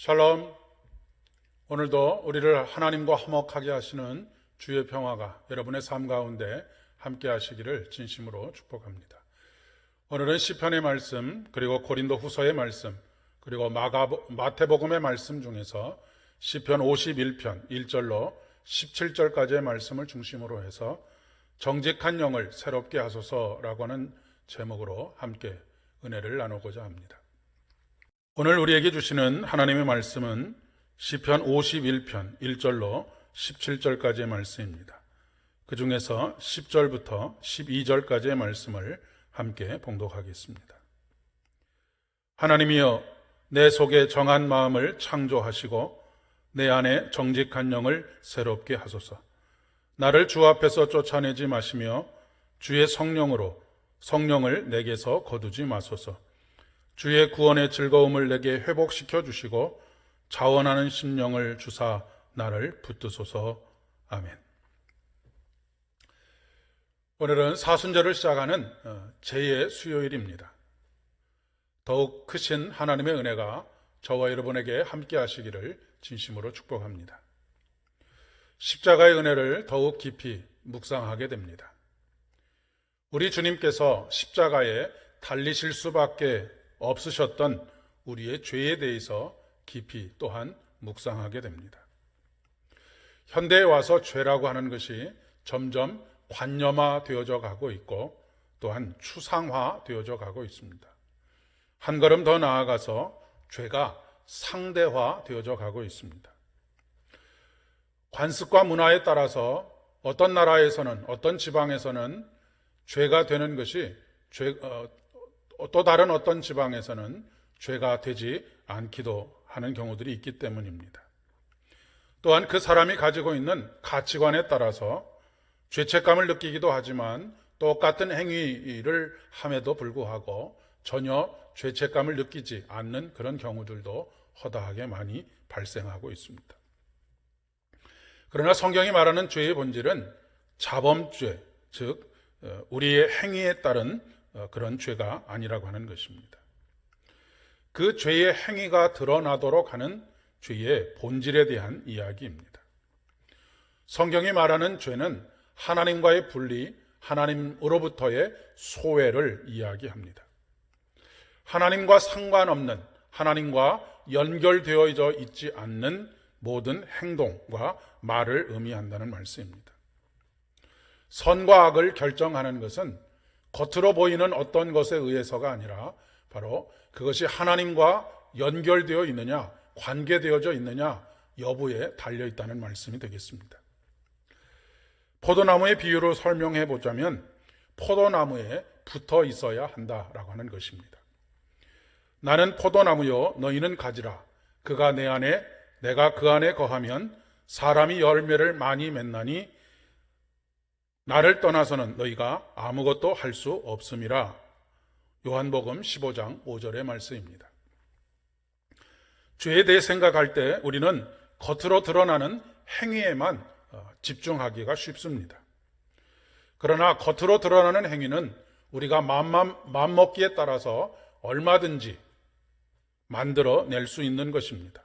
샬롬. 오늘도 우리를 하나님과 화목하게 하시는 주의 평화가 여러분의 삶 가운데 함께 하시기를 진심으로 축복합니다. 오늘은 시편의 말씀, 그리고 고린도 후서의 말씀, 그리고 마태복음의 말씀 중에서 시편 51편 1절로 17절까지의 말씀을 중심으로 해서 정직한 영을 새롭게 하소서라고 하는 제목으로 함께 은혜를 나누고자 합니다. 오늘 우리에게 주시는 하나님의 말씀은 시편 51편 1절로 17절까지의 말씀입니다. 그 중에서 10절부터 12절까지의 말씀을 함께 봉독하겠습니다. 하나님이여, 내 속에 정한 마음을 창조하시고 내 안에 정직한 영을 새롭게 하소서. 나를 주 앞에서 쫓아내지 마시며 주의 성령을 내게서 거두지 마소서. 주의 구원의 즐거움을 내게 회복시켜 주시고 자원하는 심령을 주사 나를 붙드소서. 아멘. 오늘은 사순절을 시작하는 제2의 수요일입니다. 더욱 크신 하나님의 은혜가 저와 여러분에게 함께 하시기를 진심으로 축복합니다. 십자가의 은혜를 더욱 깊이 묵상하게 됩니다. 우리 주님께서 십자가에 달리실 수밖에 없으셨던 우리의 죄에 대해서 깊이 또한 묵상하게 됩니다. 현대에 와서 죄라고 하는 것이 점점 관념화되어져 가고 있고 또한 추상화되어져 가고 있습니다. 한 걸음 더 나아가서 죄가 상대화되어져 가고 있습니다. 관습과 문화에 따라서 어떤 나라에서는, 어떤 지방에서는 죄가 되는 것이 또 다른 어떤 지방에서는 죄가 되지 않기도 하는 경우들이 있기 때문입니다. 또한 그 사람이 가지고 있는 가치관에 따라서 죄책감을 느끼기도 하지만 똑같은 행위를 함에도 불구하고 전혀 죄책감을 느끼지 않는 그런 경우들도 허다하게 많이 발생하고 있습니다. 그러나 성경이 말하는 죄의 본질은 자범죄, 즉 우리의 행위에 따른 그런 죄가 아니라고 하는 것입니다. 그 죄의 행위가 드러나도록 하는 죄의 본질에 대한 이야기입니다. 성경이 말하는 죄는 하나님과의 분리, 하나님으로부터의 소외를 이야기합니다. 하나님과 상관없는, 하나님과 연결되어져 있지 않는 모든 행동과 말을 의미한다는 말씀입니다. 선과 악을 결정하는 것은 겉으로 보이는 어떤 것에 의해서가 아니라 바로 그것이 하나님과 연결되어 있느냐, 관계되어져 있느냐 여부에 달려있다는 말씀이 되겠습니다. 포도나무의 비유로 설명해 보자면 포도나무에 붙어 있어야 한다라고 하는 것입니다. 나는 포도나무요, 너희는 가지라. 그가 내 안에, 내가 그 안에 거하면 사람이 열매를 많이 맺나니 나를 떠나서는 너희가 아무것도 할 수 없음이라. 요한복음 15장 5절의 말씀입니다. 죄에 대해 생각할 때 우리는 겉으로 드러나는 행위에만 집중하기가 쉽습니다. 그러나 겉으로 드러나는 행위는 우리가 맘먹기에 따라서 얼마든지 만들어낼 수 있는 것입니다.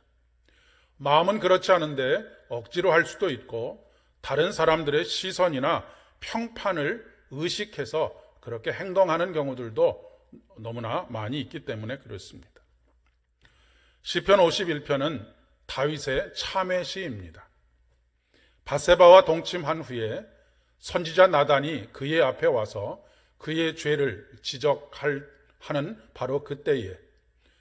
마음은 그렇지 않은데 억지로 할 수도 있고 다른 사람들의 시선이나 평판을 의식해서 그렇게 행동하는 경우들도 너무나 많이 있기 때문에 그렇습니다. 시편 51편은 다윗의 참회 시입니다. 밧세바와 동침한 후에 선지자 나단이 그의 앞에 와서 그의 죄를 지적하는 바로 그때에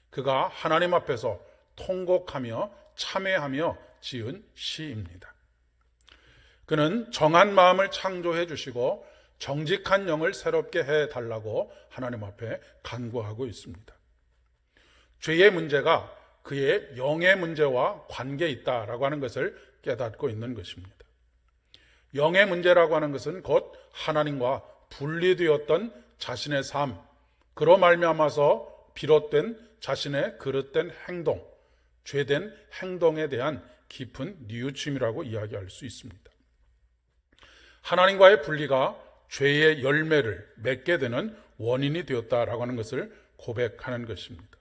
그가 하나님 앞에서 통곡하며 참회하며 지은 시입니다. 그는 정한 마음을 창조해 주시고 정직한 영을 새롭게 해달라고 하나님 앞에 간구하고 있습니다. 죄의 문제가 그의 영의 문제와 관계에 있다라고 하는 것을 깨닫고 있는 것입니다. 영의 문제라고 하는 것은 곧 하나님과 분리되었던 자신의 삶, 그로 말미암아서 비롯된 자신의 그릇된 행동, 죄된 행동에 대한 깊은 뉘우침이라고 이야기할 수 있습니다. 하나님과의 분리가 죄의 열매를 맺게 되는 원인이 되었다라고 하는 것을 고백하는 것입니다.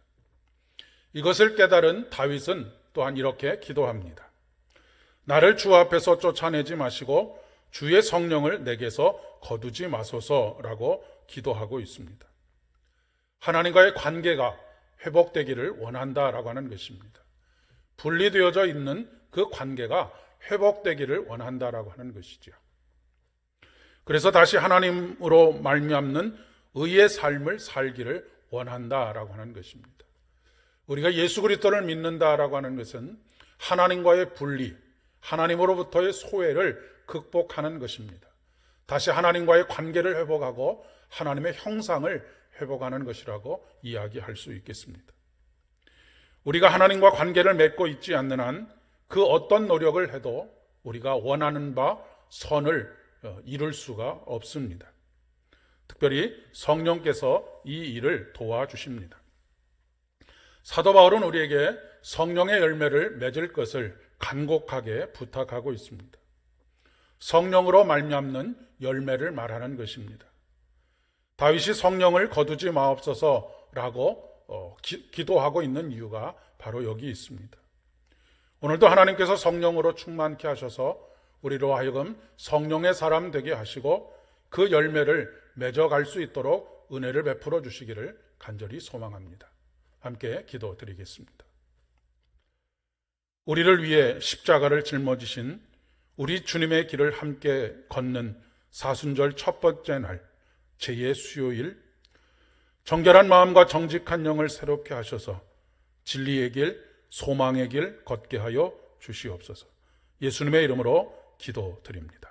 이것을 깨달은 다윗은 또한 이렇게 기도합니다. 나를 주 앞에서 쫓아내지 마시고 주의 성령을 내게서 거두지 마소서라고 기도하고 있습니다. 하나님과의 관계가 회복되기를 원한다라고 하는 것입니다. 분리되어져 있는 그 관계가 회복되기를 원한다라고 하는 것이죠. 그래서 다시 하나님으로 말미암는 의의 삶을 살기를 원한다라고 하는 것입니다. 우리가 예수 그리스도를 믿는다라고 하는 것은 하나님과의 분리, 하나님으로부터의 소외를 극복하는 것입니다. 다시 하나님과의 관계를 회복하고 하나님의 형상을 회복하는 것이라고 이야기할 수 있겠습니다. 우리가 하나님과 관계를 맺고 있지 않는 한 그 어떤 노력을 해도 우리가 원하는 바 선을 이룰 수가 없습니다. 특별히 성령께서 이 일을 도와주십니다. 사도 바울은 우리에게 성령의 열매를 맺을 것을 간곡하게 부탁하고 있습니다. 성령으로 말미암는 열매를 말하는 것입니다. 다윗이 성령을 거두지 마옵소서라고 기도하고 있는 이유가 바로 여기 있습니다. 오늘도 하나님께서 성령으로 충만케 하셔서 우리로 하여금 성령의 사람 되게 하시고 그 열매를 맺어갈 수 있도록 은혜를 베풀어 주시기를 간절히 소망합니다. 함께 기도드리겠습니다. 우리를 위해 십자가를 짊어지신 우리 주님의 길을 함께 걷는 사순절 첫 번째 날 제2의 수요일, 정결한 마음과 정직한 영을 새롭게 하셔서 진리의 길, 소망의 길 걷게 하여 주시옵소서. 예수님의 이름으로 기도드립니다.